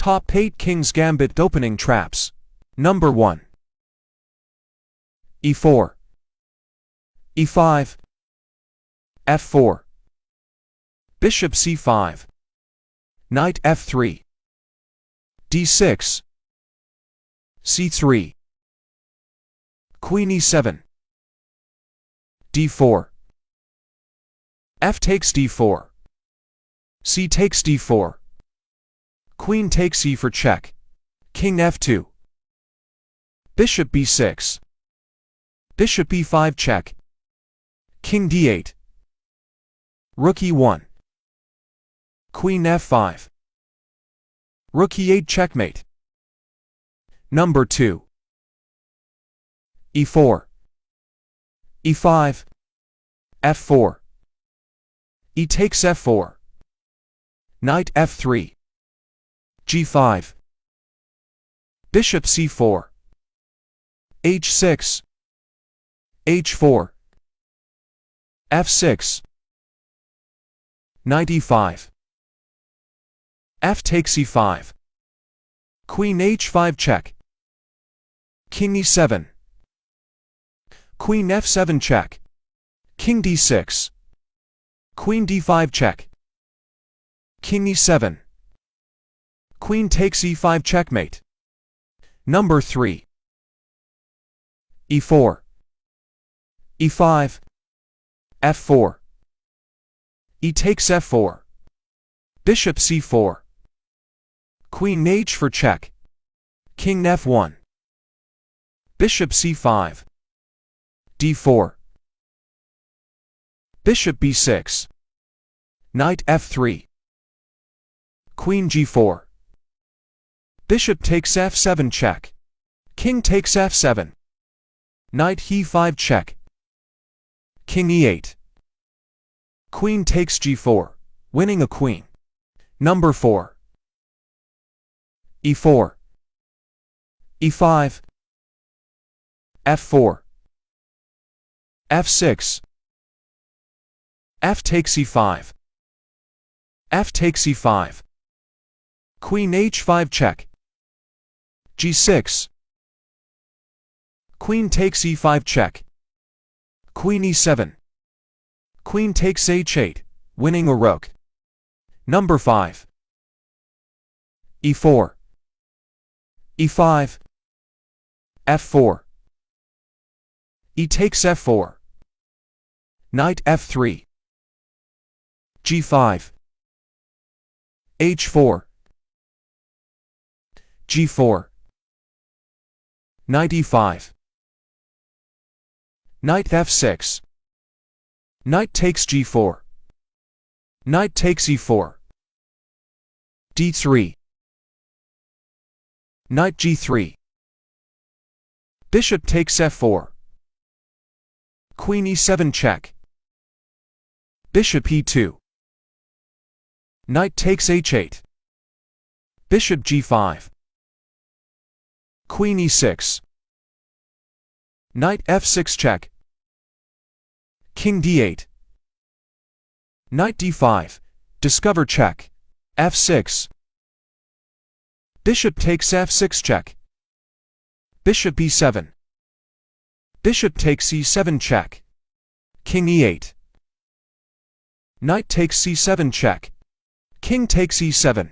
Top 8 King's Gambit opening traps. Number 1. e4, e5, f4, bishop c5, knight f3, d6, c3, queen e7, d4, f takes d4, c takes d4, queen takes e for check, king f2, bishop b6, bishop e5 check, king d8, rook e1, queen f5, rook e8 checkmate. Number 2. e4, e5, f4, e takes f4, knight f3, g5, bishop c4, h6, h4, f6, knight e5, f takes e5, queen h5 check, king e7, queen f7 check, king d6, queen d5 check, king e7, queen takes e5 checkmate. Number 3. e4, e5, f4, e takes f4, bishop c4, queen h for check, king f1, bishop c5, d4, bishop b6, knight f3, queen g4, bishop takes f7 check, king takes f7, knight e5 check, king e8, queen takes g4, winning a queen. Number 4. e4, e5, f4, f6, f takes e5, f takes e5, queen h5 check, g6, queen takes e5 check, queen e7, queen takes h8, winning a rook. Number 5. e4, e5, f4, e takes f4, knight f3, g5, h4, g4, knight e5, knight f6, knight takes g4, knight takes e4, d3, knight g3, bishop takes f4, queen e7 check, bishop e2, knight takes h8, bishop g5, queen e6, knight f6 check, king d8, knight d5, discover check, f6, bishop takes f6 check, bishop e7, bishop takes e7 check, king e8, knight takes c7 check, king takes e7,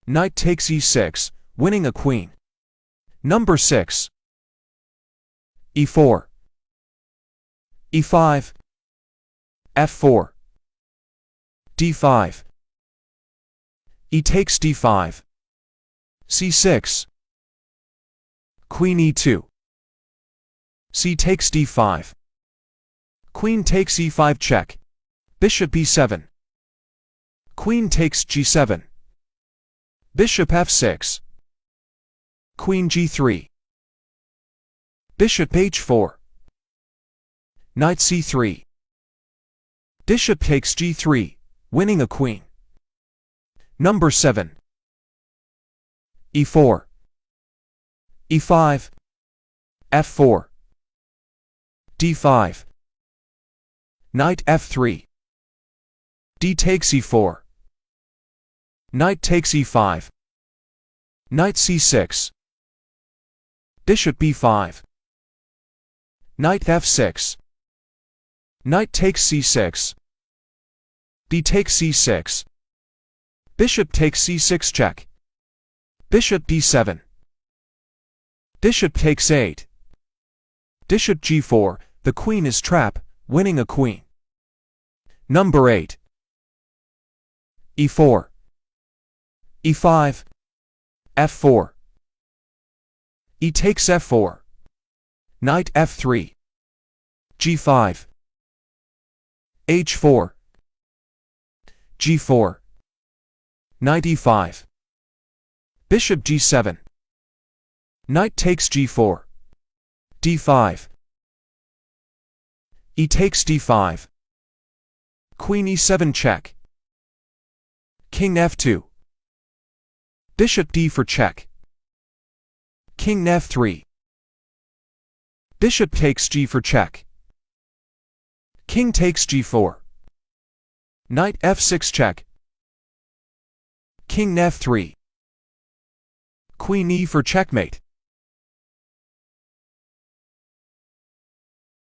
knight takes e6, winning a queen. Number 6. e4, e5, f4, d5, e takes d5, c6, queen e2, c takes d5, queen takes e5 check, bishop e7, queen takes g7, bishop f6, queen g3, bishop h4, knight c3, bishop takes g3, winning a queen. Number 7. e4, e5, f4, d5, knight f3, d takes e4, knight takes e5, Knight c6. Bishop b5. Knight f6. Knight takes c6. D takes c6. Bishop takes c6 check. Bishop d7. Bishop takes 8. Bishop g4, the queen is trap, winning a queen. Number 8. e4. e5. f4. E takes f4. Knight f3. g5. h4. g4. Knight e5. Bishop g7. Knight takes g4. d5. E takes d5. Queen e7 check. King f2. Bishop d for check. King f3. Bishop takes g for check. King takes g4. Knight f6 check. King f3. Queen e for checkmate.